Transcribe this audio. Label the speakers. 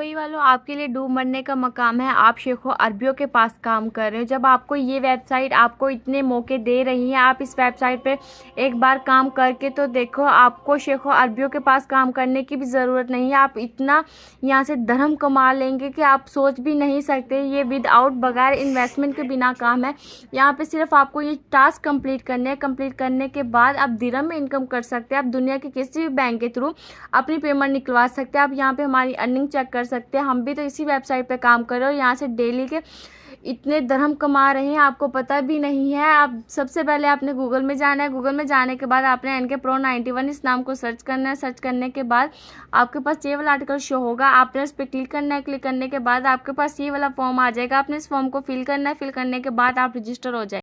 Speaker 1: वही वालों आपके लिए डूब मरने का मकाम है। आप शेखों अरबियों के पास काम कर रहे हो। जब आपको ये वेबसाइट आपको इतने मौके दे रही है, आप इस वेबसाइट पे एक बार काम करके तो देखो। आपको शेखों अरबियों के पास काम करने की भी ज़रूरत नहीं है। आप इतना यहाँ से धर्म कमा लेंगे कि आप सोच भी नहीं सकते। ये विदाउट बगैर इन्वेस्टमेंट के बिना काम है। यहाँ पे सिर्फ आपको ये टास्क कंप्लीट करने हैं। कंप्लीट करने के बाद आप दिरहम में इनकम कर सकते हैं। आप दुनिया के किसी भी बैंक के थ्रू अपनी पेमेंट निकलवा सकते हैं। आप यहाँ पे हमारी अर्निंग चेक कर सकते हैं। हम भी तो इसी वेबसाइट पे काम कर रहे हो। यहाँ से डेली के इतने दरहम कमा रहे हैं, आपको पता भी नहीं है। आप सबसे पहले आपने गूगल में जाना है। गूगल में जाने के बाद आपने एनके प्रो 91 इस नाम को सर्च करना है। सर्च करने के बाद आपके पास ये वाला आर्टिकल शो होगा। आपने उस पर क्लिक करना है। क्लिक करने के बाद आपके पास ये वाला फॉर्म आ जाएगा। आपने इस फॉर्म को फिल करना है। फिल करने के बाद आप रजिस्टर हो जाए।